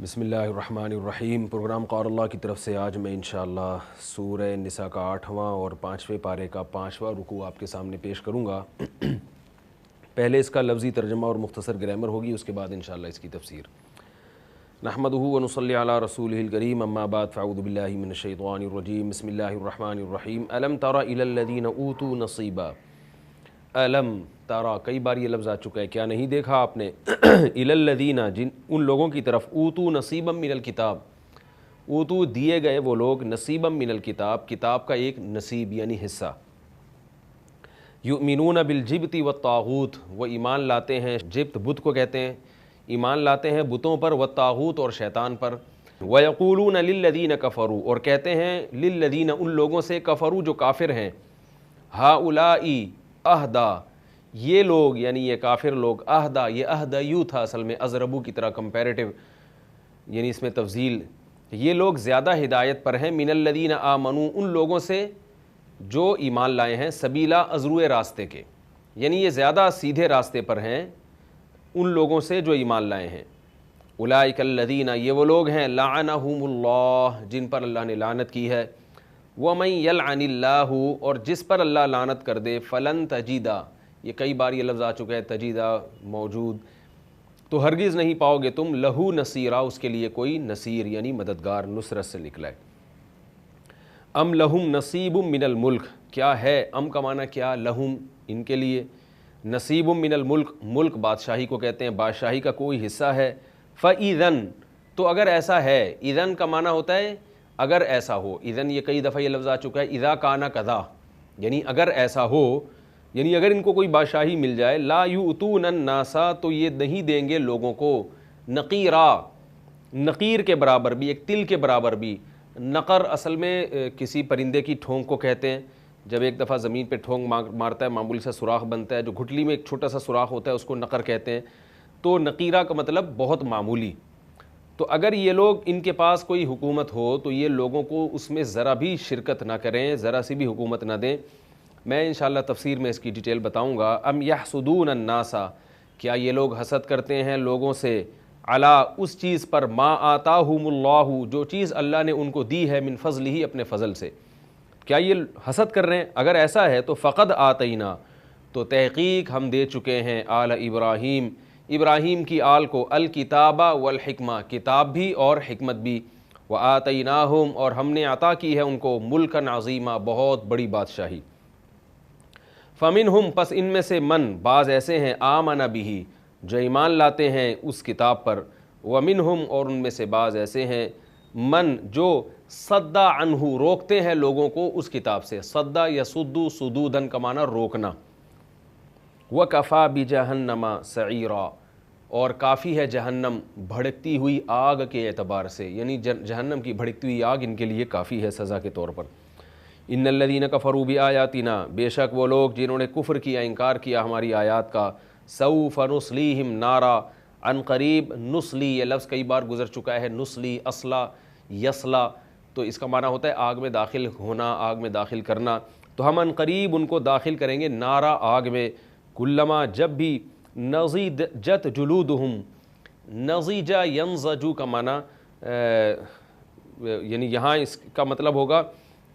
بسم اللہ الرحمن الرحیم۔ پروگرام قول اللہ کی طرف سے آج میں انشاءاللہ سورہ نساء کا 8واں اور 5ویں پارے کا 5واں رکوع آپ کے سامنے پیش کروں گا۔ پہلے اس کا لفظی ترجمہ اور مختصر گرامر ہوگی، اس کے بعد انشاءاللہ اس کی تفسیر۔ نحمدہ ونصلی علی رسولہ الکریم، اما بعد فاعوذ باللہ من الشیطان الرجیم، بسم اللہ الرحمن الرحیم۔ الم تر الی الذین اوتوا نصیبا، الم تارا، کئی بار یہ لفظ آ چکا ہے، کیا نہیں دیکھا آپ نے؟ الی الذین، جن ان لوگوں کی طرف، اوتوا نصیبا من الکتاب، اوتوا دیے گئے وہ لوگ، نصیبا من الکتاب، کتاب کا ایک نصیب یعنی حصہ، یؤمنون بالجبت والطاغوت، وہ ایمان لاتے ہیں، جبت بت کو کہتے ہیں، ایمان لاتے ہیں بتوں پر، والطاغوت اور شیطان پر، ویقولون للذین کفروا، اور کہتے ہیں للذین ان لوگوں سے، کفروا جو کافر ہیں، ہؤلائی اہدا، یہ لوگ یعنی یہ کافر لوگ، اہدا، یہ اہدا یو تھا اصل میں، ازربو کی طرح کمپیریٹیو، یعنی اس میں تفضیل، یہ لوگ زیادہ ہدایت پر ہیں، من الذین آمنوا، ان لوگوں سے جو ایمان لائے ہیں، سبیلا، ازروئے راستے کے، یعنی یہ زیادہ سیدھے راستے پر ہیں ان لوگوں سے جو ایمان لائے ہیں۔ اولئک الذین، یہ وہ لوگ ہیں، لعنہم اللہ، جن پر اللہ نے لعنت کی ہے، ومن یلعن اللہ، اور جس پر اللہ لعنت کر دے، فلن تجیدا، یہ کئی بار یہ لفظ آ چکا ہے، تجیدہ موجود، تو ہرگز نہیں پاؤ گے تم، لہو نصیرا، اس کے لیے کوئی نصیر یعنی مددگار، نصرت سے نکلا ہے۔ ام لہم نصیب من الملک، کیا ہے، ام کا معنی کیا، لہم ان کے لیے، نصیب من الملک، ملک بادشاہی کو کہتے ہیں، بادشاہی کا کوئی حصہ ہے، فَإِذًا، تو اگر ایسا ہے، اذن کا معنی ہوتا ہے اگر ایسا ہو، اذن یہ کئی دفعہ یہ لفظ آ چکا ہے، اذا کانا کذا، یعنی اگر ایسا ہو، یعنی اگر ان کو کوئی بادشاہی مل جائے، لا یؤتون الناس، تو یہ نہیں دیں گے لوگوں کو، نقیرا، نقیر کے برابر بھی، ایک تل کے برابر بھی، نقر اصل میں کسی پرندے کی ٹھونک کو کہتے ہیں، جب ایک دفعہ زمین پہ ٹھونک مارتا ہے، معمولی سا سوراخ بنتا ہے، جو گھٹلی میں ایک چھوٹا سا سوراخ ہوتا ہے، اس کو نقر کہتے ہیں، تو نقیرہ کا مطلب بہت معمولی۔ تو اگر یہ لوگ، ان کے پاس کوئی حکومت ہو تو یہ لوگوں کو اس میں ذرا بھی شرکت نہ کریں، ذرا سی بھی حکومت نہ دیں۔ میں انشاءاللہ تفسیر میں اس کی ڈیٹیل بتاؤں گا۔ ام یحسدون الناس، کیا یہ لوگ حسد کرتے ہیں لوگوں سے، علی، اس چیز پر، ما آتاہم اللہ، جو چیز اللہ نے ان کو دی ہے، من فضلہ، اپنے فضل سے، کیا یہ حسد کر رہے ہیں؟ اگر ایسا ہے تو فقد آتینا، تو تحقیق ہم دے چکے ہیں، آل ابراہیم، ابراہیم کی آل کو، الکتاب والحکمہ، کتاب بھی اور حکمت بھی، وآتیناہم، اور ہم نے عطا کی ہے ان کو، ملکا عظیما، بہت بڑی بادشاہی، فمنہم، پس ان میں سے، من، بعض ایسے ہیں، آمن بہ، جو ایمان لاتے ہیں اس کتاب پر، ومنہم، اور ان میں سے بعض ایسے ہیں، من، جو صد عنہ، روکتے ہیں لوگوں کو اس کتاب سے، صد یصد صدودن کا معنی روکنا، وَكَفَى بِجَهَنَّمَ سَعِيرًا، اور کافی ہے جہنم بھڑکتی ہوئی آگ کے اعتبار سے، یعنی جہنم کی بھڑکتی ہوئی آگ ان کے لیے کافی ہے سزا کے طور پر۔ ان الذین کفروا بآیاتنا، بے شک وہ لوگ جنہوں نے کفر کیا، انکار کیا ہماری آیات کا، سوف نصلیہم نارا، عن قریب، نصلی، یہ لفظ کئی بار گزر چکا ہے، نصلی، اصلا، یصلا، تو اس کا معنی ہوتا ہے آگ میں داخل ہونا، آگ میں داخل کرنا، تو ہم عن قریب ان کو داخل کریں گے، نارا، آگ میں، کلما، جب بھی، نضجت جلودہم، نضجا ینضجو کا معنی یعنی یہاں اس کا مطلب ہوگا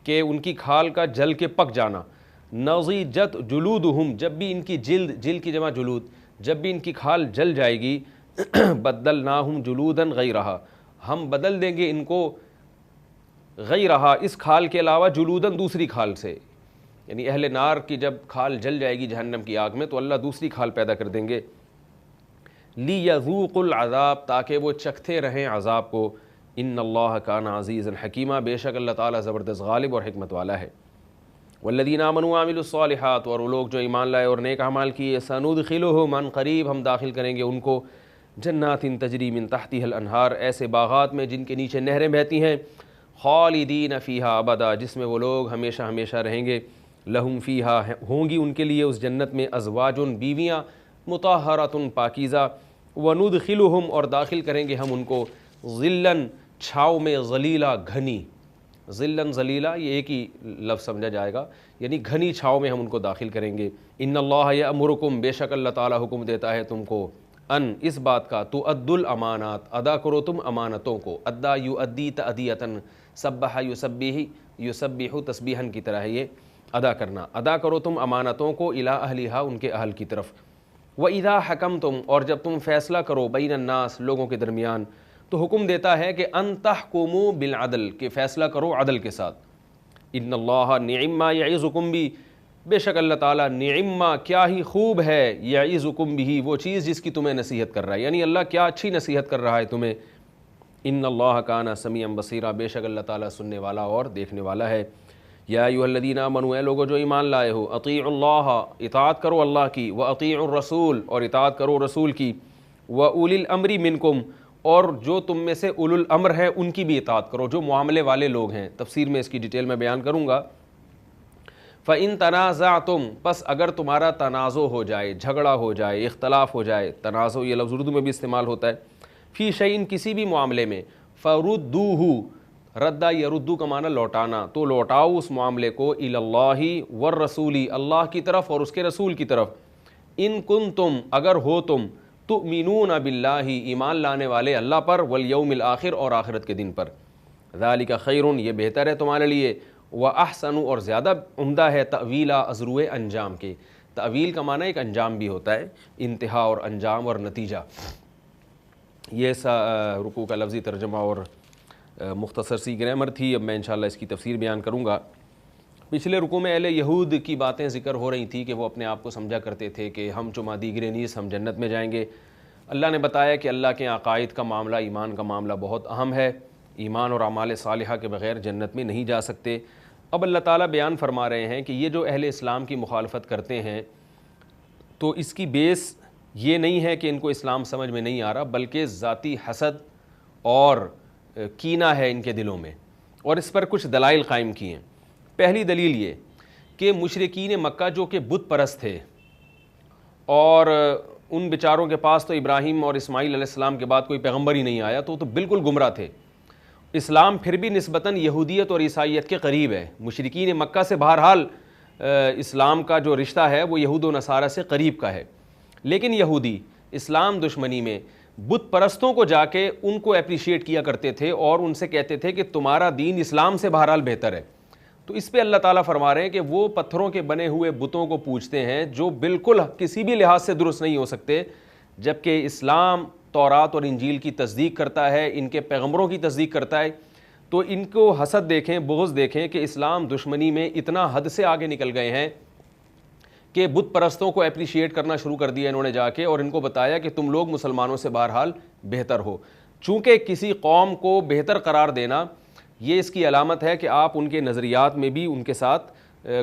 کہ ان کی کھال کا جل کے پک جانا، نضجت جلودہم، جب بھی ان کی جلد، جلد کی جمع جلود، جب بھی ان کی کھال جل جائے گی، بدلناہم جلودا غیرہا، ہم بدل دیں گے ان کو، غیرہا، اس کھال کے علاوہ، جلوداً، دوسری کھال سے، یعنی اہل نار کی جب کھال جل جائے گی جہنم کی آگ میں تو اللہ دوسری کھال پیدا کر دیں گے، لیذوقوا العذاب، تاکہ وہ چکھتے رہیں عذاب کو، ان اللہ کان عزیزا حکیما، بے شک اللہ تعالیٰ زبردست غالب اور حکمت والا ہے۔ والذین آمنوا وعملوا الصالحات، اور وہ لوگ جو ایمان لائے اور نیک اعمال کیے، سندخلہم، عن قریب ہم داخل کریں گے ان کو، جنات تجری من تحتها الانہار، ایسے باغات میں جن کے نیچے نہریں بہتی ہیں، خالدین فیہا ابدا، جس میں وہ لوگ ہمیشہ ہمیشہ رہیں گے، لہم فیہا، ہوں گی ان کے لیے اس جنت میں، ازواج، بیویاں، مطہرۃ، پاکیزہ، وندخلہم، اور داخل کریں گے ہم ان کو، ظلن، چھاؤں میں، ظلیلا، گھنی، ظلن ظلیلا یہ ایک ہی لفظ سمجھا جائے گا، یعنی گھنی چھاؤں میں ہم ان کو داخل کریں گے۔ ان اللہ یأمرکم، بے شک اللہ تعالیٰ حکم دیتا ہے تم کو، ان اس بات کا تو ادّ الامانات ادا کرو تم امانتوں کو، ادا یؤدی تأدیۃً، سبح یسبح یسبح تسبیحاً کی طرح ہے یہ ادا کرنا، ادا کرو تم امانتوں کو الی اہلھا ان کے اہل کی طرف، وَإِذَا حَكَمْتُمْ اور جب تم فیصلہ کرو بین الناس لوگوں کے درمیان، تو حکم دیتا ہے کہ ان تحکموا بالعدل کہ فیصلہ کرو عدل کے ساتھ، ان اللہ نعم ما یعظکم بھی بے شک اللہ تعالیٰ نعم کیا ہی خوب ہے یعظکم بھی وہ چیز جس کی تمہیں نصیحت کر رہا ہے، یعنی اللہ کیا اچھی نصیحت کر رہا ہے تمہیں، ان اللہ کان سمیعا بصیرا بے شک اللہ تعالیٰ سننے والا اور دیکھنے والا ہے، یا ایھا الذین آمنوا اے لوگو جو ایمان لائے ہو، اطیعوا اللہ اطاعت کرو اللہ کی، واطیعوا الرسول اور اطاعت کرو رسول کی، واولی الامر منکم اور جو تم میں سے اولو الامر ہیں ان کی بھی اطاعت کرو، جو معاملے والے لوگ ہیں، تفسیر میں اس کی ڈیٹیل میں بیان کروں گا۔ فَإِن تَنَازَعْتُمْ پس اگر تمہارا تنازع ہو جائے، جھگڑا ہو جائے، اختلاف ہو جائے، تنازع یہ لفظ اردو میں بھی استعمال ہوتا ہے، فی شیء کسی بھی معاملے میں، فَرُدُّوهُ ردّا یردو کا معنی لوٹانا، تو لوٹاؤ اس معاملے کو الی اللہ والرسول اللہ کی طرف اور اس کے رسول کی طرف، ان کنتم اگر ہو تم تؤمنون باللہ ایمان لانے والے اللہ پر، والیوم الآخر اور آخرت کے دن پر، ذالک خیر یہ بہتر ہے تمہارے لیے، وَأَحْسَنُ اور زیادہ عمدہ ہے تأویلا ازروئے انجام کے، تأویل کا معنی ایک انجام بھی ہوتا ہے، انتہا اور انجام اور نتیجہ، یہ رکوع کا لفظی ترجمہ اور مختصر سی گرامر تھی، اب میں انشاءاللہ اس کی تفسیر بیان کروں گا۔ پچھلے رکوع میں اہل یہود کی باتیں ذکر ہو رہی تھی کہ وہ اپنے آپ کو سمجھا کرتے تھے کہ ہم چما دیگر نیز ہم جنت میں جائیں گے، اللہ نے بتایا کہ اللہ کے عقائد کا معاملہ، ایمان کا معاملہ بہت اہم ہے، ایمان اور اعمال صالحہ کے بغیر جنت میں نہیں جا سکتے۔ اب اللہ تعالیٰ بیان فرما رہے ہیں کہ یہ جو اہل اسلام کی مخالفت کرتے ہیں تو اس کی بیس یہ نہیں ہے کہ ان کو اسلام سمجھ میں نہیں آ رہا، بلکہ ذاتی حسد اور کینہ ہے ان کے دلوں میں، اور اس پر کچھ دلائل قائم کیے ہیں۔ پہلی دلیل یہ کہ مشرکین مکہ جو کہ بت پرست تھے، اور ان بیچاروں کے پاس تو ابراہیم اور اسماعیل علیہ السلام کے بعد کوئی پیغمبر ہی نہیں آیا، تو بالکل گمراہ تھے۔ اسلام پھر بھی نسبتاً یہودیت اور عیسائیت کے قریب ہے، مشرکین مکہ سے بہرحال اسلام کا جو رشتہ ہے وہ یہود و نصارہ سے قریب کا ہے، لیکن یہودی اسلام دشمنی میں بت پرستوں کو جا کے ان کو اپریشیٹ کیا کرتے تھے اور ان سے کہتے تھے کہ تمہارا دین اسلام سے بہرحال بہتر ہے۔ تو اس پہ اللہ تعالیٰ فرما رہے ہیں کہ وہ پتھروں کے بنے ہوئے بتوں کو پوجتے ہیں جو بالکل کسی بھی لحاظ سے درست نہیں ہو سکتے، جبکہ اسلام تورات اور انجیل کی تصدیق کرتا ہے، ان کے پیغمبروں کی تصدیق کرتا ہے۔ تو ان کو حسد دیکھیں، بغض دیکھیں کہ اسلام دشمنی میں اتنا حد سے آگے نکل گئے ہیں کہ بت پرستوں کو اپریشیٹ کرنا شروع کر دیا انہوں نے جا کے، اور ان کو بتایا کہ تم لوگ مسلمانوں سے بہرحال بہتر ہو۔ چونکہ کسی قوم کو بہتر قرار دینا یہ اس کی علامت ہے کہ آپ ان کے نظریات میں بھی ان کے ساتھ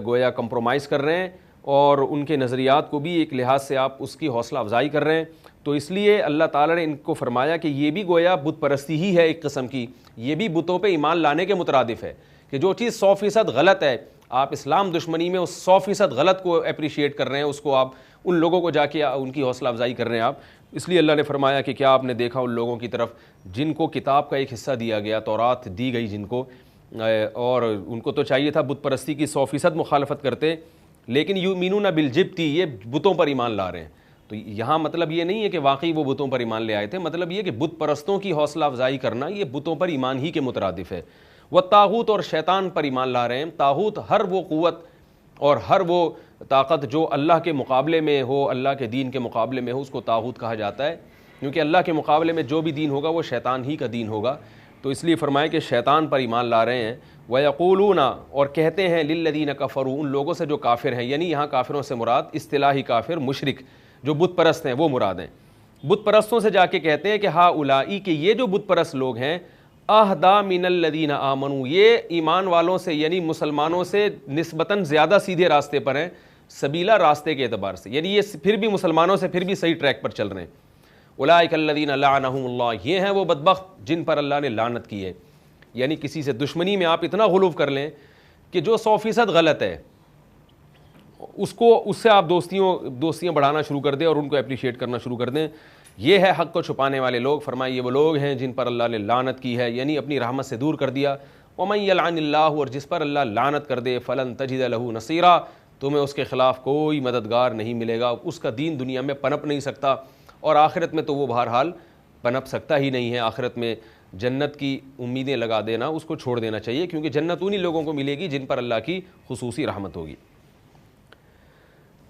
گویا کمپرومائز کر رہے ہیں، اور ان کے نظریات کو بھی ایک لحاظ سے آپ اس کی حوصلہ افزائی کر رہے ہیں۔ تو اس لیے اللہ تعالیٰ نے ان کو فرمایا کہ یہ بھی گویا بت پرستی ہی ہے ایک قسم کی، یہ بھی بتوں پہ ایمان لانے کے مترادف ہے، کہ جو چیز 100% غلط ہے آپ اسلام دشمنی میں اس 100% غلط کو اپریشیٹ کر رہے ہیں، اس کو آپ ان لوگوں کو جا کے ان کی حوصلہ افزائی کر رہے ہیں آپ۔ اس لیے اللہ نے فرمایا کہ کیا آپ نے دیکھا ان لوگوں کی طرف جن کو کتاب کا ایک حصہ دیا گیا، تورات دی گئی جن کو، اور ان کو تو چاہیے تھا بت پرستی کی 100% مخالفت کرتے، لیکن یؤمنون بالجبت یہ بتوں پر ایمان لا رہے ہیں۔ تو یہاں مطلب یہ نہیں ہے کہ واقعی وہ بتوں پر ایمان لے آئے تھے، مطلب یہ کہ بت پرستوں کی حوصلہ افزائی کرنا یہ بتوں پر ایمان ہی کے مترادف ہے۔ وہ طاغوت اور شیطان پر ایمان لا رہے ہیں۔ طاغوت ہر وہ قوت اور ہر وہ طاقت جو اللہ کے مقابلے میں ہو، اللہ کے دین کے مقابلے میں ہو، اس کو طاغوت کہا جاتا ہے، کیونکہ اللہ کے مقابلے میں جو بھی دین ہوگا وہ شیطان ہی کا دین ہوگا۔ تو اس لیے فرمایا کہ شیطان پر ایمان لا رہے ہیں۔ وَيَقُولُونَ اور کہتے ہیں لِلَّذِينَ كَفَرُوا ان لوگوں سے جو کافر ہیں، یعنی یہاں کافروں سے مراد اصطلاحی کافر مشرک جو بت پرست ہیں وہ مراد ہیں۔ بت پرستوں سے جا کے کہتے ہیں کہ ہؤلائی کہ یہ جو بت پرست لوگ ہیں، اہدی من الذین آمنوا یہ ایمان والوں سے یعنی مسلمانوں سے نسبتاً زیادہ سیدھے راستے پر ہیں، سبیلا راستے کے اعتبار سے، یعنی یہ پھر بھی مسلمانوں سے پھر بھی صحیح ٹریک پر چل رہے ہیں۔ اولئک الذین لعنہم اللہ یہ ہیں وہ بدبخت جن پر اللہ نے لعنت کی ہے، یعنی کسی سے دشمنی میں آپ اتنا غلو کر لیں کہ جو 100% غلط ہے اس سے آپ دوستیاں بڑھانا شروع کر دیں اور ان کو اپریشیٹ کرنا شروع کر دیں، یہ ہے حق کو چھپانے والے لوگ۔ فرمائے یہ وہ لوگ ہیں جن پر اللہ نے لعنت کی ہے، یعنی اپنی رحمت سے دور کر دیا۔ ومن یلعن اللہ اور جس پر اللہ لعنت کر دے، فلن تجد له نصیرا تمہیں اس کے خلاف کوئی مددگار نہیں ملے گا، اس کا دین دنیا میں پنپ نہیں سکتا۔ اور آخرت میں تو وہ بہرحال پنپ سکتا ہی نہیں ہے. آخرت میں جنت کی امیدیں لگا دینا اس کو چھوڑ دینا چاہیے, کیونکہ جنت انہی لوگوں کو ملے گی جن پر اللہ کی خصوصی رحمت ہوگی.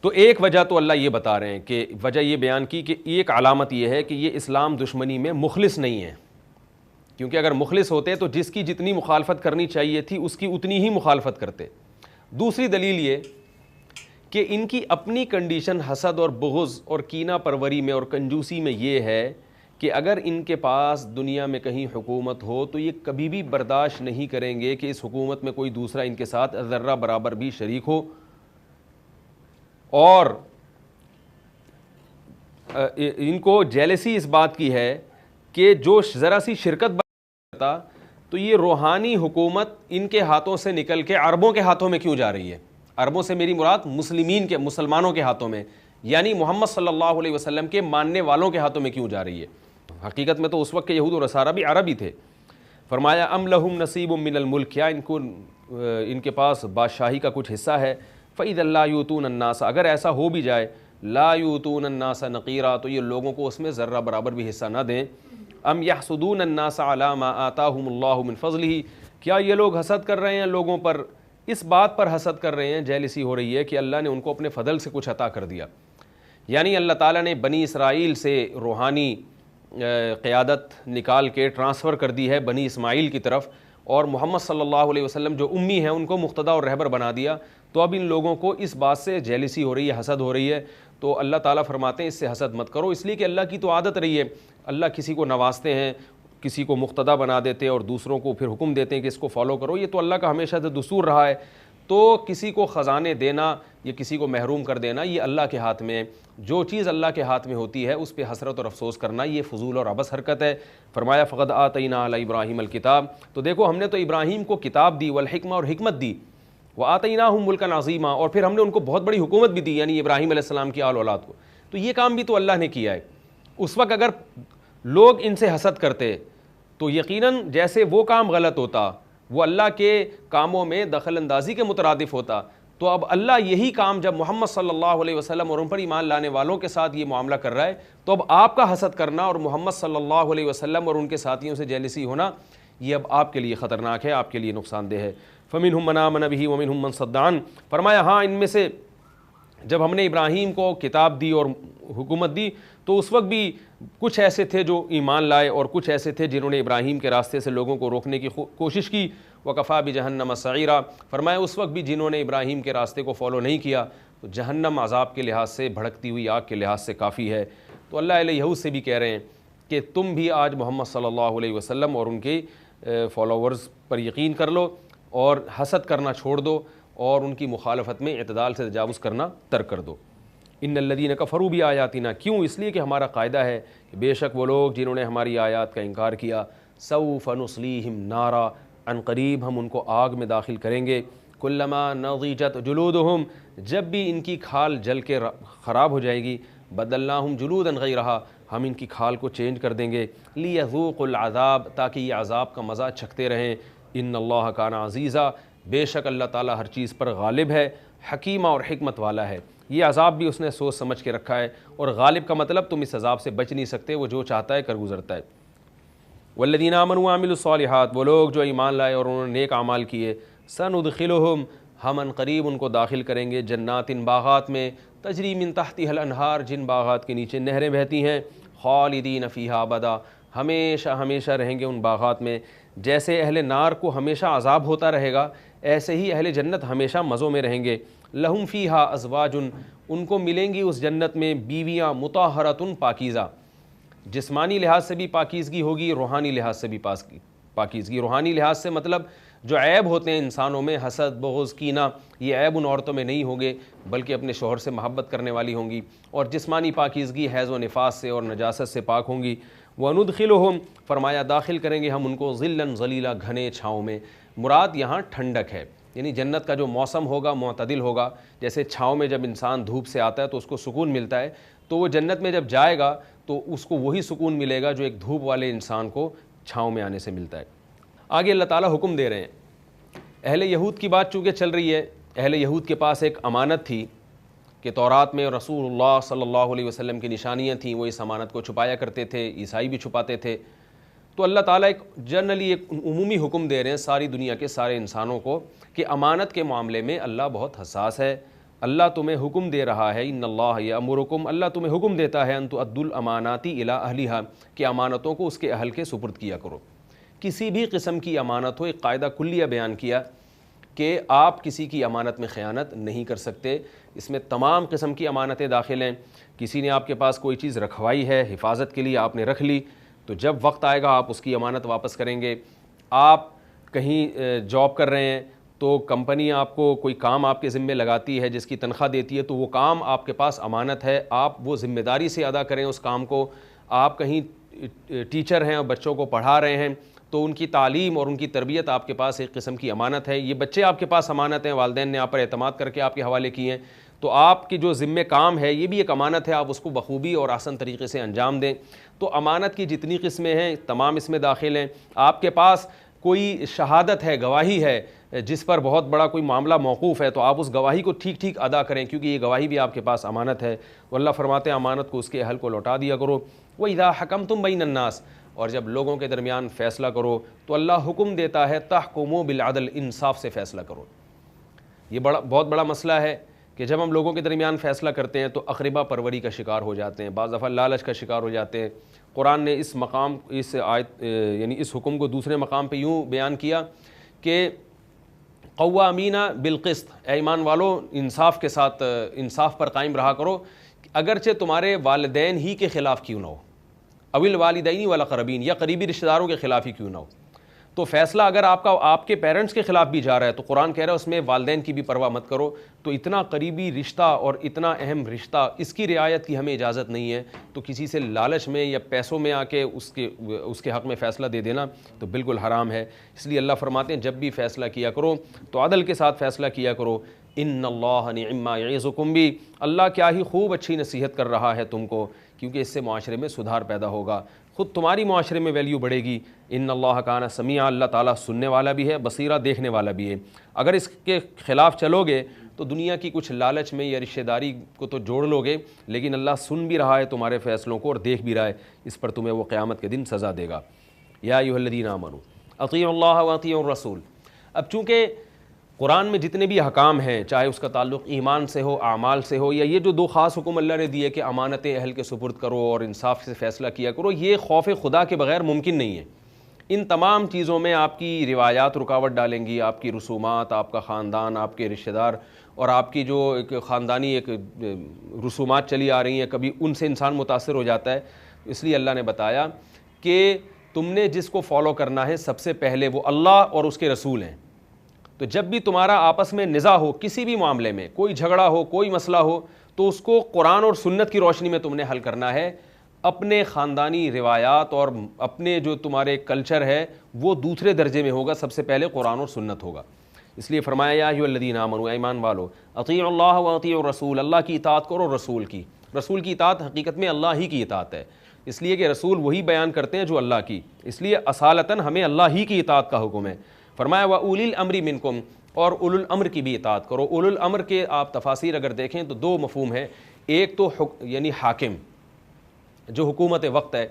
تو ایک وجہ تو اللہ یہ بتا رہے ہیں کہ وجہ یہ بیان کی کہ ایک علامت یہ ہے کہ یہ اسلام دشمنی میں مخلص نہیں ہے, کیونکہ اگر مخلص ہوتے تو جس کی جتنی مخالفت کرنی چاہیے تھی اس کی اتنی ہی مخالفت کرتے. دوسری دلیل یہ کہ ان کی اپنی کنڈیشن حسد اور بغض اور کینہ پروری میں اور کنجوسی میں یہ ہے کہ اگر ان کے پاس دنیا میں کہیں حکومت ہو تو یہ کبھی بھی برداشت نہیں کریں گے کہ اس حکومت میں کوئی دوسرا ان کے ساتھ ذرہ برابر بھی شریک ہو, اور ان کو جیلسی اس بات کی ہے کہ جو ذرا سی شرکت کرتا تو یہ روحانی حکومت ان کے ہاتھوں سے نکل کے عربوں کے ہاتھوں میں کیوں جا رہی ہے. عربوں سے میری مراد مسلمانوں کے ہاتھوں میں, یعنی محمد صلی اللہ علیہ وسلم کے ماننے والوں کے ہاتھوں میں کیوں جا رہی ہے. حقیقت میں تو اس وقت کے یہود و نصارہ بھی عرب ہی تھے. فرمایا ام لہم نصیب من الملک, کیا ان کے پاس بادشاہی کا کچھ حصہ ہے. فإذا لا یؤتون الناس, اگر ایسا ہو بھی جائے, لا یؤتون الناس نقیرا, تو یہ لوگوں کو اس میں ذرہ برابر بھی حصہ نہ دیں. ام یحسدون الناس علی ما آتاہم اللہ من فضلہ, کیا یہ لوگ حسد کر رہے ہیں لوگوں پر, اس بات پر حسد کر رہے ہیں, جیلسی ہو رہی ہے کہ اللہ نے ان کو اپنے فضل سے کچھ عطا کر دیا. یعنی اللہ تعالیٰ نے بنی اسرائیل سے روحانی قیادت نکال کے ٹرانسفر کر دی ہے بنی اسماعیل کی طرف, اور محمد صلی اللہ علیہ وسلم جو امی ہیں ان کو مقتدی اور رہبر بنا دیا. تو اب ان لوگوں کو اس بات سے جیلسی ہو رہی ہے, حسد ہو رہی ہے. تو اللہ تعالیٰ فرماتے ہیں اس سے حسد مت کرو, اس لیے کہ اللہ کی تو عادت رہی ہے, اللہ کسی کو نوازتے ہیں, کسی کو مقتدی بنا دیتے ہیں اور دوسروں کو پھر حکم دیتے ہیں کہ اس کو فالو کرو. یہ تو اللہ کا ہمیشہ سے دستور رہا ہے. تو کسی کو خزانے دینا یا کسی کو محروم کر دینا یہ اللہ کے ہاتھ میں ہے. جو چیز اللہ کے ہاتھ میں ہوتی ہے اس پہ حسرت اور افسوس کرنا یہ فضول اور عبث حرکت ہے. فرمایا فقد آتینا علی ابراہیم الکتاب, تو دیکھو ہم نے تو ابراہیم کو کتاب دی, والحکمہ, اور حکمت دی, وآتیناہم ملکا عظیما, اور پھر ہم نے ان کو بہت بڑی حکومت بھی دی, یعنی ابراہیم علیہ السلام کی آل اولاد کو. تو یہ کام بھی تو اللہ نے کیا ہے. اس وقت اگر لوگ ان سے حسد کرتے تو یقیناً جیسے وہ کام غلط ہوتا, وہ اللہ کے کاموں میں دخل اندازی کے مترادف ہوتا, تو اب اللہ یہی کام جب محمد صلی اللہ علیہ وسلم اور ان پر ایمان لانے والوں کے ساتھ یہ معاملہ کر رہا ہے, تو اب آپ کا حسد کرنا اور محمد صلی اللہ علیہ وسلم اور ان کے ساتھیوں سے جیلسی ہونا یہ اب آپ کے لیے خطرناک ہے, آپ کے لیے نقصان دہ ہے. فمنہم من آمن بہ ومنہم من صد عنہ, فرمایا ہاں ان میں سے جب ہم نے ابراہیم کو کتاب دی اور حکومت دی تو اس وقت بھی کچھ ایسے تھے جو ایمان لائے اور کچھ ایسے تھے جنہوں نے ابراہیم کے راستے سے لوگوں کو روکنے کی کوشش کی. وکفا بجہنم سعیرا, فرمایا اس وقت بھی جنہوں نے ابراہیم کے راستے کو فالو نہیں کیا تو جہنم عذاب کے لحاظ سے, بھڑکتی ہوئی آگ کے لحاظ سے کافی ہے. تو اللہ علیہ یہود سے بھی کہہ رہے ہیں کہ تم بھی آج محمد صلی اللہ علیہ وسلم اور ان کے فالوورز پر یقین کر لو اور حسد کرنا چھوڑ دو اور ان کی مخالفت میں اعتدال سے تجاوز کرنا ترک کر دو. ان الذین کفروا بآیاتنا, کیوں, اس لیے کہ ہمارا قاعدہ ہے کہ بے شک وہ لوگ جنہوں نے ہماری آیات کا انکار کیا, سوف نصلیہم نارا, عن قریب ہم ان کو آگ میں داخل کریں گے. کلما نضجت جلودہم, جب بھی ان کی کھال جل کے خراب ہو جائے گی, بدلناہم جلودا غیرہا, ہم ان کی کھال کو چینج کر دیں گے. لیذوقوا العذاب, تاکہ یہ عذاب کا مزہ چکھتے رہیں. ان اللہ کان عزیزا, بے شک اللہ تعالیٰ ہر چیز پر غالب ہے, حکیمہ اور حکمت والا ہے. یہ عذاب بھی اس نے سوچ سمجھ کے رکھا ہے, اور غالب کا مطلب تم اس عذاب سے بچ نہیں سکتے, وہ جو چاہتا ہے کر گزرتا ہے. والذین آمنوا وعملوا الصالحات, وہ لوگ جو ایمان لائے اور انہوں نے نیک اعمال کیے, سندخلہم, ہم ان قریب ان کو داخل کریں گے, جنات, باغات میں, تجری من تحتها الانہار, جن باغات کے نیچے نہریں بہتی ہیں, خالدین فیہا ابدا, ہمیشہ ہمیشہ رہیں گے ان باغات میں. جیسے اہل نار کو ہمیشہ عذاب ہوتا رہے گا, ایسے ہی اہل جنت ہمیشہ مزوں میں رہیں گے. لہم فیہا ازواج, ان کو ملیں گی اس جنت میں بیویاں, مطہرۃ, پاکیزہ, جسمانی لحاظ سے بھی پاکیزگی ہوگی, روحانی لحاظ سے بھی پاکیزگی. روحانی لحاظ سے مطلب جو عیب ہوتے ہیں انسانوں میں, حسد, بغض, کینہ, یہ عیب ان عورتوں میں نہیں ہوں گے بلکہ اپنے شوہر سے محبت کرنے والی ہوں گی. اور جسمانی پاکیزگی حیض و نفاس سے اور نجاست سے پاک ہوں گی. وَنُدْخِلُهُمْ, فرمایا داخل کریں گے ہم ان کو, ظِلًّا ظلیلا, گھنے چھاؤں میں. مراد یہاں ٹھنڈک ہے, یعنی جنت کا جو موسم ہوگا معتدل ہوگا. جیسے چھاؤں میں جب انسان دھوپ سے آتا ہے تو اس کو سکون ملتا ہے, تو وہ جنت میں جب جائے گا تو اس کو وہی سکون ملے گا جو ایک دھوپ والے انسان کو چھاؤں میں آنے سے ملتا ہے. آگے اللہ تعالیٰ حکم دے رہے ہیں. اہل یہود کی بات چونکہ چل رہی ہے, اہل یہود کے پاس ایک امانت تھی کہ کہ تورات میں رسول اللہ صلی اللہ علیہ وسلم کی نشانیاں تھیں، وہ اس امانت کو چھپایا کرتے تھے، عیسائی بھی چھپاتے تھے۔ تو اللہ تعالیٰ ایک جنرلی ایک عمومی حکم دے رہے ہیں ساری دنیا کے سارے انسانوں کو کہ امانت کے معاملے میں اللہ بہت حساس ہے۔ اللہ تمہیں حکم دے رہا ہے، ان اللہ یامرکم، اللہ تمہیں حکم دیتا ہے ان تؤدوا الامانات الی اہلھا، کہ امانتوں کو اس کے اہل کے سپرد کیا کرو۔ کسی بھی قسم کی امانت ہو، ایک قاعدہ کلیہ بیان کیا کہ آپ کسی کی امانت میں خیانت نہیں کر سکتے۔ اس میں تمام قسم کی امانتیں داخل ہیں۔ کسی نے آپ کے پاس کوئی چیز رکھوائی ہے حفاظت کے لیے، آپ نے رکھ لی، تو جب وقت آئے گا آپ اس کی امانت واپس کریں گے۔ آپ کہیں جاب کر رہے ہیں تو کمپنی آپ کو کوئی کام آپ کے ذمے لگاتی ہے، جس کی تنخواہ دیتی ہے، تو وہ کام آپ کے پاس امانت ہے، آپ وہ ذمہ داری سے ادا کریں اس کام کو۔ آپ کہیں ٹیچر ہیں اور بچوں کو پڑھا رہے ہیں تو ان کی تعلیم اور ان کی تربیت آپ کے پاس ایک قسم کی امانت ہے۔ یہ بچے آپ کے پاس امانت ہیں، والدین نے آپ پر اعتماد کر کے آپ کے حوالے کیے ہیں، تو آپ کی جو ذمہ کام ہے یہ بھی ایک امانت ہے، آپ اس کو بخوبی اور آسان طریقے سے انجام دیں۔ تو امانت کی جتنی قسمیں ہیں تمام اس میں داخل ہیں۔ آپ کے پاس کوئی شہادت ہے، گواہی ہے، جس پر بہت بڑا کوئی معاملہ موقوف ہے، تو آپ اس گواہی کو ٹھیک ٹھیک ادا کریں، کیونکہ یہ گواہی بھی آپ کے پاس امانت ہے۔ اللہ فرماتے ہیں امانت کو اس کے اہل کو لوٹا دیا کرو۔ وَإِذَا حَكَمْتُمْ بَيْنَ النَّاسِ، اور جب لوگوں کے درمیان فیصلہ کرو تو اللہ حکم دیتا ہے تحکموا بالعدل، انصاف سے فیصلہ کرو۔ یہ بہت بڑا مسئلہ ہے کہ جب ہم لوگوں کے درمیان فیصلہ کرتے ہیں تو اقربا پروری کا شکار ہو جاتے ہیں، بعض دفعہ لالچ کا شکار ہو جاتے ہیں۔ قرآن نے اس مقام، اس آیت یعنی اس حکم کو دوسرے مقام پہ یوں بیان کیا کہ قوامین بالقسط، اے ایمان والو انصاف کے ساتھ، انصاف پر قائم رہا کرو، اگرچہ تمہارے والدین ہی کے خلاف کیوں نہ ہو، اوی الوالدین والاقربین، یا قریبی رشتہ داروں کے خلاف ہی کیوں نہ ہو۔ تو فیصلہ اگر آپ کے پیرنٹس کے خلاف بھی جا رہا ہے تو قرآن کہہ رہا ہے اس میں والدین کی بھی پرواہ مت کرو۔ تو اتنا قریبی رشتہ اور اتنا اہم رشتہ، اس کی رعایت کی ہمیں اجازت نہیں ہے، تو کسی سے لالچ میں یا پیسوں میں آ کے اس کے حق میں فیصلہ دے دینا تو بالکل حرام ہے۔ اس لیے اللہ فرماتے ہیں جب بھی فیصلہ کیا کرو تو عدل کے ساتھ فیصلہ کیا کرو۔ ان اللہ نعم ما یعظکم بہ، اللہ کیا ہی خوب اچھی نصیحت کر رہا ہے تم کو، کیونکہ اس سے معاشرے میں سدھار پیدا ہوگا، خود تمہاری معاشرے میں ویلیو بڑھے گی۔ ان اللہ کان سمیعا، اللہ تعالیٰ سننے والا بھی ہے، بصیرہ دیکھنے والا بھی ہے۔ اگر اس کے خلاف چلو گے تو دنیا کی کچھ لالچ میں یا رشتہ داری کو تو جوڑ لو گے، لیکن اللہ سن بھی رہا ہے تمہارے فیصلوں کو اور دیکھ بھی رہا ہے، اس پر تمہیں وہ قیامت کے دن سزا دے گا۔ یا ایھا الذین آمنوا اطیعوا اللہ واطیعوا الرسول۔ اب چونکہ قرآن میں جتنے بھی احکام ہیں، چاہے اس کا تعلق ایمان سے ہو، اعمال سے ہو، یا یہ جو دو خاص حکم اللہ نے دیے کہ امانتیں اہل کے سپرد کرو اور انصاف سے فیصلہ کیا کرو، یہ خوف خدا کے بغیر ممکن نہیں ہے۔ ان تمام چیزوں میں آپ کی روایات رکاوٹ ڈالیں گی، آپ کی رسومات، آپ کا خاندان، آپ کے رشتہ دار اور آپ کی جو ایک خاندانی ایک رسومات چلی آ رہی ہیں، کبھی ان سے انسان متاثر ہو جاتا ہے۔ اس لیے اللہ نے بتایا کہ تم نے جس کو فالو کرنا ہے سب سے پہلے وہ اللہ اور اس کے رسول ہیں۔ تو جب بھی تمہارا آپس میں نزاع ہو، کسی بھی معاملے میں کوئی جھگڑا ہو، کوئی مسئلہ ہو، تو اس کو قرآن اور سنت کی روشنی میں تم نے حل کرنا ہے۔ اپنے خاندانی روایات اور اپنے جو تمہارے کلچر ہے وہ دوسرے درجے میں ہوگا، سب سے پہلے قرآن اور سنت ہوگا۔ اس لیے فرمایا یا ایھا الذین آمنوا، ایمان والو اطیعوا اللہ واطیعوا الرسول، اللہ کی اطاعت کرو، رسول کی۔ رسول کی اطاعت حقیقت میں اللہ ہی کی اطاعت ہے، اس لیے کہ رسول وہی بیان کرتے ہیں جو اللہ کی، اس لیے اصالتاً ہمیں اللہ ہی کی اطاعت کا حکم ہے۔ فرمایا وَأُولِي الْأَمْرِ مِنْكُمْ، اور اولو الامر کی بھی اطاعت کرو۔ اولو الامر کے آپ تفاسیر اگر دیکھیں تو دو مفہوم ہیں، ایک تو یعنی حاکم جو حکومت وقت ہے،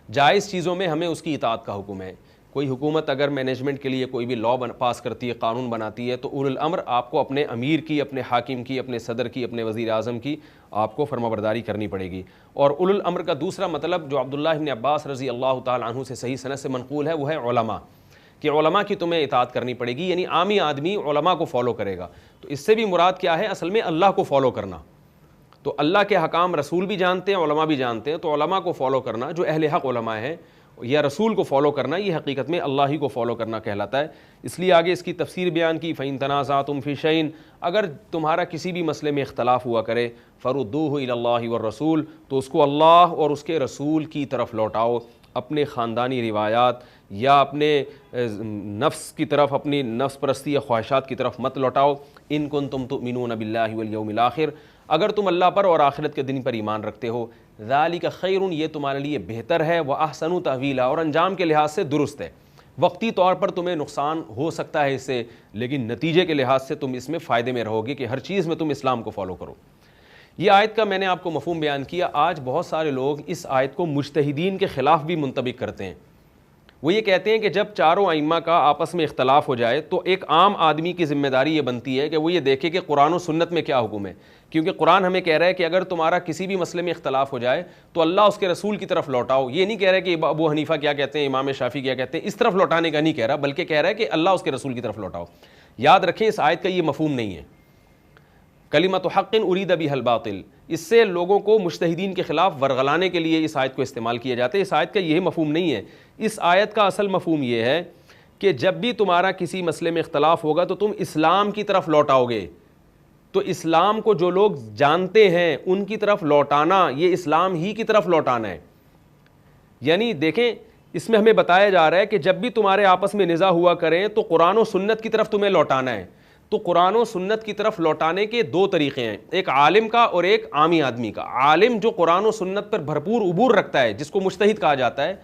جائز چیزوں میں ہمیں اس کی اطاعت کا حکم ہے۔ کوئی حکومت اگر مینجمنٹ کے لیے کوئی بھی لا پاس کرتی ہے، قانون بناتی ہے، تو اولو الامر آپ کو اپنے امیر کی، اپنے حاکم کی، اپنے صدر کی، اپنے وزیر اعظم کی آپ کو فرمانبرداری کرنی پڑے گی۔ اور اولو الامر کا دوسرا مطلب جو عبداللہ بن عباس رضی اللہ تعالی عنہ سے صحیح سند سے منقول ہے، وہ ہے علماء، کہ علماء کی تمہیں اطاعت کرنی پڑے گی، یعنی عامی آدمی علماء کو فالو کرے گا۔ تو اس سے بھی مراد کیا ہے؟ اصل میں اللہ کو فالو کرنا۔ تو اللہ کے حکام رسول بھی جانتے ہیں، علماء بھی جانتے ہیں، تو علماء کو فالو کرنا جو اہل حق علماء ہیں، یا رسول کو فالو کرنا، یہ حقیقت میں اللہ ہی کو فالو کرنا کہلاتا ہے۔ اس لیے آگے اس کی تفسیر بیان کی، فَإِن تَنَازَعْتُمْ فِي شَيْءٍ، اگر تمہارا کسی بھی مسئلے میں اختلاف ہوا کرے، فَرُدُّوهُ إِلَى اللَّهِ وَالرَّسُولِ، تو اس کو اللہ اور اس کے رسول کی طرف لوٹاؤ، اپنے خاندانی روایات یا اپنے نفس کی طرف، اپنی نفس پرستی یا خواہشات کی طرف مت لوٹاؤ۔ ان کنتم تؤمنون باللہ والیوم الآخر، اگر تم اللہ پر اور آخرت کے دن پر ایمان رکھتے ہو، ذالک خیر، یہ تمہارے لیے بہتر ہے، واحسن تأویلا، اور انجام کے لحاظ سے درست ہے۔ وقتی طور پر تمہیں نقصان ہو سکتا ہے اس سے، لیکن نتیجے کے لحاظ سے تم اس میں فائدے میں رہو گے کہ ہر چیز میں تم اسلام کو فالو کرو۔ یہ آیت کا میں نے آپ کو مفہوم بیان کیا. آج بہت سارے لوگ اس آیت کو مجتہدین کے خلاف بھی منطبق کرتے ہیں. وہ یہ کہتے ہیں کہ جب چاروں ائمہ کا آپس میں اختلاف ہو جائے تو ایک عام آدمی کی ذمہ داری یہ بنتی ہے کہ وہ یہ دیکھے کہ قرآن و سنت میں کیا حکم ہے, کیونکہ قرآن ہمیں کہہ رہا ہے کہ اگر تمہارا کسی بھی مسئلے میں اختلاف ہو جائے تو اللہ اس کے رسول کی طرف لوٹاؤ. یہ نہیں کہہ رہا کہ ابو حنیفہ کیا کہتے ہیں, امام شافعی کیا کہتے ہیں, اس طرف لوٹانے کا نہیں کہہ رہا, بلکہ کہہ رہا ہے کہ اللہ اس کے رسول کی طرف لوٹاؤ. یاد رکھیں اس آیت کا یہ مفہوم نہیں ہے کلمۃ حق ارید بہا الباطل, اس سے لوگوں کو مجتہدین کے خلاف ورغلانے کے لیے اس آیت کو استعمال کیا جاتا ہے. اس آیت کا یہ مفہوم نہیں ہے. اس آیت کا اصل مفہوم یہ ہے کہ جب بھی تمہارا کسی مسئلے میں اختلاف ہوگا تو تم اسلام کی طرف لوٹاؤ گے. تو اسلام کو جو لوگ جانتے ہیں ان کی طرف لوٹانا, یہ اسلام ہی کی طرف لوٹانا ہے. یعنی دیکھیں اس میں ہمیں بتایا جا رہا ہے کہ جب بھی تمہارے آپس میں نزاع ہوا کریں تو قرآن و سنت کی طرف تمہیں لوٹانا ہے. تو قرآن و سنت کی طرف لوٹانے کے دو طریقے ہیں, ایک عالم کا اور ایک عامی آدمی کا. عالم جو قرآن و سنت پر بھرپور عبور رکھتا ہے, جس کو مجتہد کہا جاتا ہے,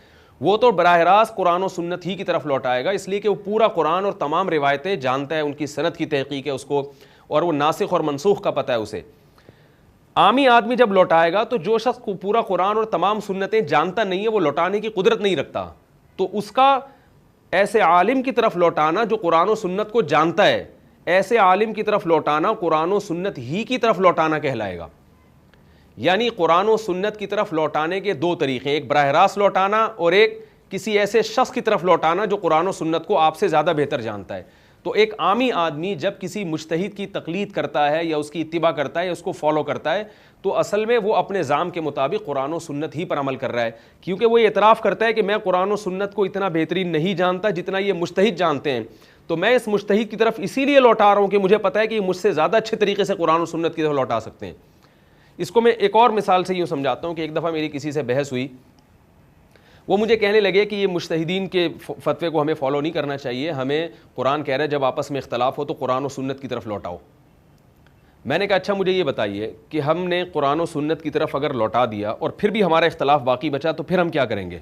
وہ تو براہ راست قرآن و سنت ہی کی طرف لوٹائے گا, اس لیے کہ وہ پورا قرآن اور تمام روایتیں جانتا ہے, ان کی سند کی تحقیق ہے اس کو, اور وہ ناسخ اور منسوخ کا پتہ ہے اسے. عامی آدمی جب لوٹائے گا تو جو شخص کو پورا قرآن اور تمام سنتیں جانتا نہیں ہے, وہ لوٹانے کی قدرت نہیں رکھتا, تو اس کا ایسے عالم کی طرف لوٹانا جو قرآن و سنت کو جانتا ہے, ایسے عالم کی طرف لوٹانا قرآن و سنت ہی کی طرف لوٹانا کہلائے گا. یعنی قرآن و سنت کی طرف لوٹانے کے دو طریقے, ایک براہ راست لوٹانا اور ایک کسی ایسے شخص کی طرف لوٹانا جو قرآن و سنت کو آپ سے زیادہ بہتر جانتا ہے. تو ایک عامی آدمی جب کسی مجتہد کی تقلید کرتا ہے یا اس کی اتباع کرتا ہے یا اس کو فالو کرتا ہے, تو اصل میں وہ اپنے زعم کے مطابق قرآن و سنت ہی پر عمل کر رہا ہے, کیونکہ وہ یہ اعتراف کرتا ہے کہ میں قرآن و سنت کو اتنا بہترین نہیں جانتا جتنا یہ مجتہد جانتے ہیں, تو میں اس مجتہد کی طرف اسی لیے لوٹا رہا ہوں کہ مجھے پتہ ہے کہ یہ مجھ سے زیادہ اچھے طریقے سے قرآن و سنت کی طرف لوٹا سکتے ہیں. اس کو میں ایک اور مثال سے یوں سمجھاتا ہوں کہ ایک دفعہ میری کسی سے بحث ہوئی, وہ مجھے کہنے لگے کہ یہ مجتہدین کے فتوے کو ہمیں فالو نہیں کرنا چاہیے, ہمیں قرآن کہہ رہا ہے جب آپس میں اختلاف ہو تو قرآن و سنت کی طرف لوٹاؤ. میں نے کہا اچھا مجھے یہ بتائیے کہ ہم نے قرآن و سنت کی طرف اگر لوٹا دیا اور پھر بھی ہمارا اختلاف باقی بچا تو پھر ہم کیا کریں گے؟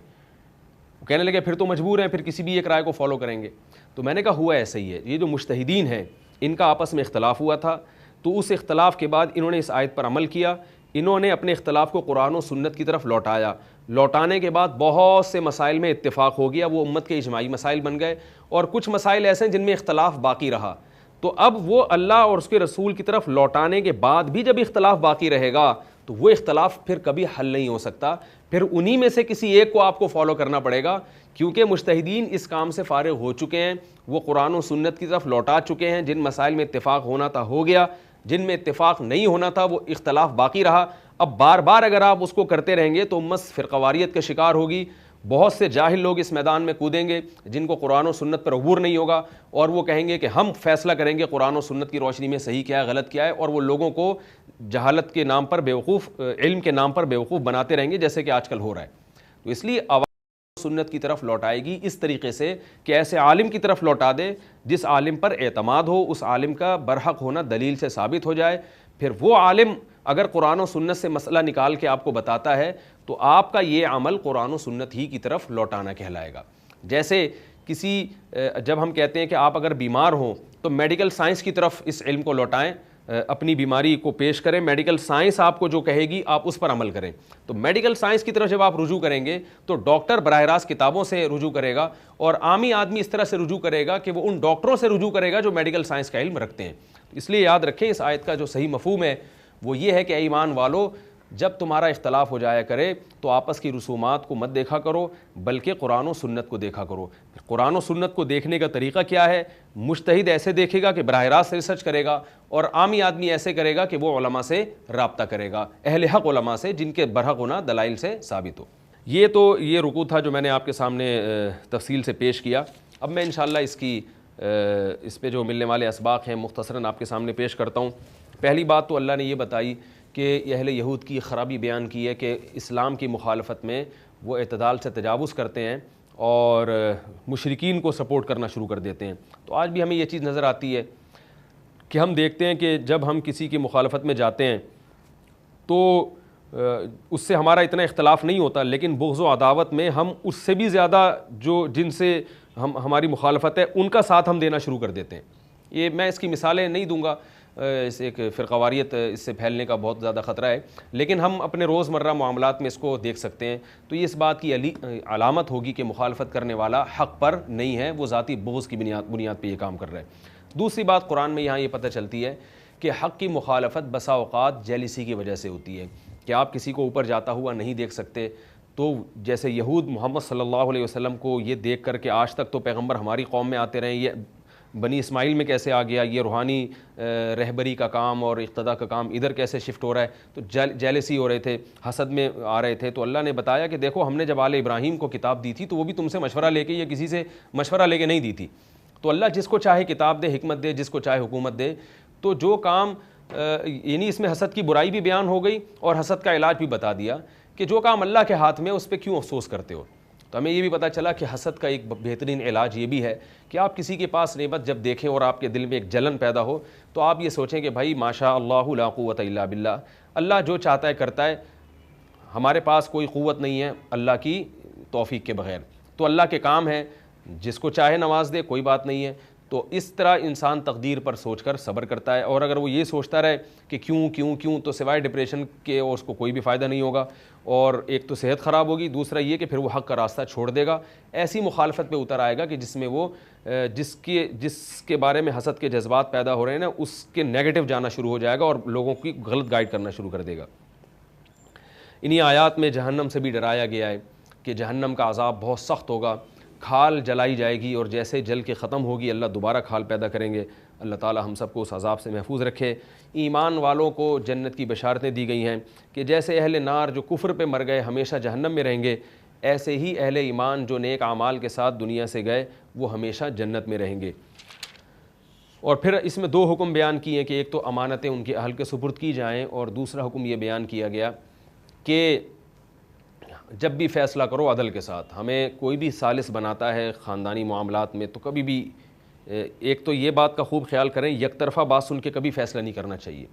وہ کہنے لگے پھر تو مجبور ہیں, پھر کسی بھی ایک رائے کو فالو کریں گے. تو میں نے کہا ہوا ایسا ہی ہے, یہ جو مجتہدین ہیں ان کا آپس میں اختلاف ہوا تھا, تو اس اختلاف کے بعد انہوں نے اس آیت پر عمل کیا, انہوں نے اپنے اختلاف کو قرآن و سنت کی طرف لوٹایا. لوٹانے کے بعد بہت سے مسائل میں اتفاق ہو گیا, وہ امت کے اجماعی مسائل بن گئے, اور کچھ مسائل ایسے ہیں جن میں اختلاف باقی رہا. تو اب وہ اللہ اور اس کے رسول کی طرف لوٹانے کے بعد بھی جب اختلاف باقی رہے گا تو وہ اختلاف پھر کبھی حل نہیں ہو سکتا, پھر انہی میں سے کسی ایک کو آپ کو فالو کرنا پڑے گا, کیونکہ مجتہدین اس کام سے فارغ ہو چکے ہیں, وہ قرآن و سنت کی طرف لوٹا چکے ہیں. جن مسائل میں اتفاق ہونا تھا ہو گیا, جن میں اتفاق نہیں ہونا تھا وہ اختلاف باقی رہا. اب بار بار اگر آپ اس کو کرتے رہیں گے تو امت فرقواریت کا شکار ہوگی. بہت سے جاہل لوگ اس میدان میں کودیں گے جن کو قرآن و سنت پر عبور نہیں ہوگا, اور وہ کہیں گے کہ ہم فیصلہ کریں گے قرآن و سنت کی روشنی میں صحیح کیا ہے غلط کیا ہے, اور وہ لوگوں کو جہالت کے نام پر بیوقوف, علم کے نام پر بیوقوف بناتے رہیں گے جیسے کہ آج کل ہو رہا ہے. تو اس لیے عوام سنت کی طرف لوٹائے گی اس طریقے سے کہ ایسے عالم کی طرف لوٹا دے جس عالم پر اعتماد ہو, اس عالم کا برحق ہونا دلیل سے ثابت ہو جائے. پھر وہ عالم اگر قرآن و سنت سے مسئلہ نکال کے آپ کو بتاتا ہے تو آپ کا یہ عمل قرآن و سنت ہی کی طرف لوٹانا کہلائے گا. جیسے کسی جب ہم کہتے ہیں کہ آپ اگر بیمار ہوں تو میڈیکل سائنس کی طرف اس علم کو لوٹائیں, اپنی بیماری کو پیش کریں, میڈیکل سائنس آپ کو جو کہے گی آپ اس پر عمل کریں. تو میڈیکل سائنس کی طرف جب آپ رجوع کریں گے تو ڈاکٹر براہ راست کتابوں سے رجوع کرے گا, اور عامی آدمی اس طرح سے رجوع کرے گا کہ وہ ان ڈاکٹروں سے رجوع کرے گا جو میڈیکل سائنس کا علم رکھتے ہیں. اس لیے یاد رکھیں اس آیت کا جو صحیح مفہوم ہے وہ یہ ہے کہ اے ایمان والو, جب تمہارا اختلاف ہو جایا کرے تو آپس کی رسومات کو مت دیکھا کرو بلکہ قرآن و سنت کو دیکھا کرو. قرآن و سنت کو دیکھنے کا طریقہ کیا ہے؟ مجتہد ایسے دیکھے گا کہ براہ راست ریسرچ کرے گا, اور عامی آدمی ایسے کرے گا کہ وہ علماء سے رابطہ کرے گا, اہل حق علماء سے جن کے برحق ہونا دلائل سے ثابت ہو. یہ رکوع تھا جو میں نے آپ کے سامنے تفصیل سے پیش کیا. اب میں انشاءاللہ اس پہ جو ملنے والے اسباق ہیں مختصراً آپ کے سامنے پیش کرتا ہوں. پہلی بات تو اللہ نے یہ بتائی کہ اہل یہود کی خرابی بیان کی ہے کہ اسلام کی مخالفت میں وہ اعتدال سے تجاوز کرتے ہیں اور مشرکین کو سپورٹ کرنا شروع کر دیتے ہیں. تو آج بھی ہمیں یہ چیز نظر آتی ہے کہ ہم دیکھتے ہیں کہ جب ہم کسی کی مخالفت میں جاتے ہیں تو اس سے ہمارا اتنا اختلاف نہیں ہوتا, لیکن بغض و عداوت میں ہم اس سے بھی زیادہ جن سے ہماری مخالفت ہے ان کا ساتھ ہم دینا شروع کر دیتے ہیں. یہ میں اس کی مثالیں نہیں دوں گا, اس ایک فرقواریت اس سے پھیلنے کا بہت زیادہ خطرہ ہے، لیکن ہم اپنے روزمرہ معاملات میں اس کو دیکھ سکتے ہیں، تو یہ اس بات کی علامت ہوگی کہ مخالفت کرنے والا حق پر نہیں ہے، وہ ذاتی بغض کی بنیاد پہ یہ کام کر رہا ہے۔ دوسری بات قرآن میں یہاں یہ پتہ چلتی ہے کہ حق کی مخالفت بسا اوقات جیلسی کی وجہ سے ہوتی ہے، کہ آپ کسی کو اوپر جاتا ہوا نہیں دیکھ سکتے، تو جیسے یہود محمد صلی اللہ علیہ وسلم کو یہ دیکھ کر کہ آج تک تو پیغمبر ہماری قوم میں آتے رہے، یہ بنی اسماعیل میں کیسے آ گیا، یہ روحانی رہبری کا کام اور اقتداء کا کام ادھر کیسے شفٹ ہو رہا ہے، تو جیلسی ہو رہے تھے، حسد میں آ رہے تھے۔ تو اللہ نے بتایا کہ دیکھو ہم نے جب آل ابراہیم کو کتاب دی تھی تو وہ بھی تم سے مشورہ لے کے یا کسی سے مشورہ لے کے نہیں دی تھی، تو اللہ جس کو چاہے کتاب دے، حکمت دے، جس کو چاہے حکومت دے، تو جو کام یعنی اس میں حسد کی برائی بھی بیان ہو گئی اور حسد کا علاج بھی بتا دیا کہ جو کام اللہ کے ہاتھ میں اس پہ کیوں افسوس کرتے ہو۔ تو ہمیں یہ بھی پتہ چلا کہ حسد کا ایک بہترین علاج یہ بھی ہے کہ آپ کسی کے پاس نعمت جب دیکھیں اور آپ کے دل میں ایک جلن پیدا ہو تو آپ یہ سوچیں کہ بھائی ماشاء اللہ لا قوت الا باللہ، اللہ جو چاہتا ہے کرتا ہے، ہمارے پاس کوئی قوت نہیں ہے اللہ کی توفیق کے بغیر، تو اللہ کے کام ہے، جس کو چاہے نواز دے، کوئی بات نہیں ہے۔ تو اس طرح انسان تقدیر پر سوچ کر صبر کرتا ہے، اور اگر وہ یہ سوچتا رہے کہ کیوں کیوں کیوں، تو سوائے ڈپریشن کے اس کو کوئی بھی فائدہ نہیں ہوگا، اور ایک تو صحت خراب ہوگی، دوسرا یہ کہ پھر وہ حق کا راستہ چھوڑ دے گا، ایسی مخالفت پہ اتر آئے گا کہ جس میں وہ جس کے بارے میں حسد کے جذبات پیدا ہو رہے ہیں نا، اس کے نیگیٹو جانا شروع ہو جائے گا اور لوگوں کی غلط گائیڈ کرنا شروع کر دے گا۔ انہی آیات میں جہنم سے بھی ڈرایا گیا ہے کہ جہنم کا عذاب بہت سخت ہوگا، کھال جلائی جائے گی اور جیسے جل کے ختم ہوگی اللہ دوبارہ کھال پیدا کریں گے۔ اللہ تعالی ہم سب کو اس عذاب سے محفوظ رکھے۔ ایمان والوں کو جنت کی بشارتیں دی گئی ہیں کہ جیسے اہل نار جو کفر پہ مر گئے ہمیشہ جہنم میں رہیں گے، ایسے ہی اہل ایمان جو نیک اعمال کے ساتھ دنیا سے گئے وہ ہمیشہ جنت میں رہیں گے۔ اور پھر اس میں دو حکم بیان کیے ہیں کہ ایک تو امانتیں ان کے اہل کے سپرد کی جائیں، اور دوسرا حکم یہ بیان کیا گیا کہ جب بھی فیصلہ کرو عدل کے ساتھ۔ ہمیں کوئی بھی ثالث بناتا ہے خاندانی معاملات میں تو کبھی بھی ایک تو یہ بات کا خوب خیال کریں، یک طرفہ بات سن کے کبھی فیصلہ نہیں کرنا چاہیے۔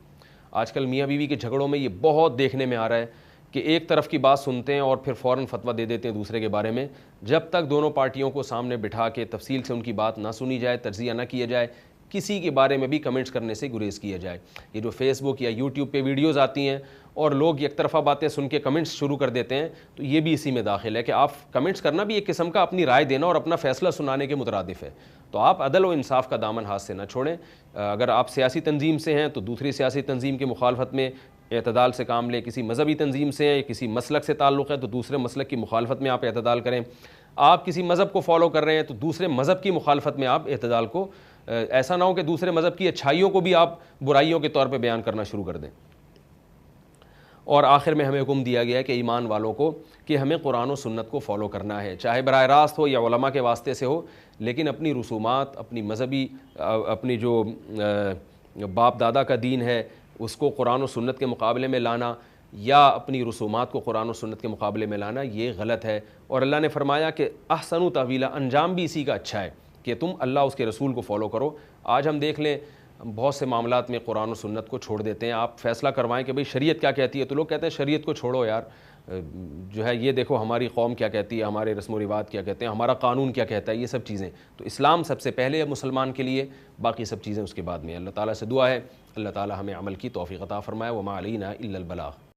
آج کل میاں بیوی کے جھگڑوں میں یہ بہت دیکھنے میں آ رہا ہے کہ ایک طرف کی بات سنتے ہیں اور پھر فوراً فتویٰ دے دیتے ہیں دوسرے کے بارے میں، جب تک دونوں پارٹیوں کو سامنے بٹھا کے تفصیل سے ان کی بات نہ سنی جائے، تجزیہ نہ کیا جائے، کسی کے بارے میں بھی کمنٹس کرنے سے گریز کیا جائے۔ یہ جو فیس بک یا یوٹیوب پہ ویڈیوز آتی ہیں اور لوگ یک طرفہ باتیں سن کے کمنٹس شروع کر دیتے ہیں، تو یہ بھی اسی میں داخل ہے کہ آپ کمنٹس کرنا بھی ایک قسم کا اپنی رائے دینا اور اپنا فیصلہ سنانے کے مترادف ہے۔ تو آپ عدل و انصاف کا دامن ہاتھ سے نہ چھوڑیں۔ اگر آپ سیاسی تنظیم سے ہیں تو دوسری سیاسی تنظیم کی مخالفت میں اعتدال سے کام لیں، کسی مذہبی تنظیم سے ہیں یا کسی مسلک سے تعلق ہے تو دوسرے مسلک کی مخالفت میں آپ اعتدال کریں، آپ کسی مذہب کو فالو کر رہے ہیں تو دوسرے مذہب کی مخالفت میں آپ اعتدال کو، ایسا نہ ہو کہ دوسرے مذہب کی اچھائیوں کو بھی آپ برائیوں کے طور پہ بیان کرنا شروع کر دیں۔ اور آخر میں ہمیں حکم دیا گیا ہے کہ ایمان والوں کو کہ ہمیں قرآن و سنت کو فالو کرنا ہے، چاہے براہ راست ہو یا علماء کے واسطے سے ہو، لیکن اپنی رسومات، اپنی مذہبی اپنی جو باپ دادا کا دین ہے اس کو قرآن و سنت کے مقابلے میں لانا، یا اپنی رسومات کو قرآن و سنت کے مقابلے میں لانا، یہ غلط ہے۔ اور اللہ نے فرمایا کہ احسنوا تاویلا، انجام بھی اسی کا اچھا ہے کہ تم اللہ اس کے رسول کو فالو کرو۔ آج ہم دیکھ لیں بہت سے معاملات میں قرآن و سنت کو چھوڑ دیتے ہیں، آپ فیصلہ کروائیں کہ بھئی شریعت کیا کہتی ہے، تو لوگ کہتے ہیں شریعت کو چھوڑو یار، جو ہے یہ دیکھو ہماری قوم کیا کہتی ہے، ہمارے رسم و رواج کیا کہتے ہیں، ہمارا قانون کیا کہتا ہے، یہ سب چیزیں تو اسلام سب سے پہلے ہے مسلمان کے لیے، باقی سب چیزیں اس کے بعد میں۔ اللہ تعالیٰ سے دعا ہے اللہ تعالیٰ ہمیں عمل کی توفیق عطا فرمائے۔ وما علینا الا البلاغ۔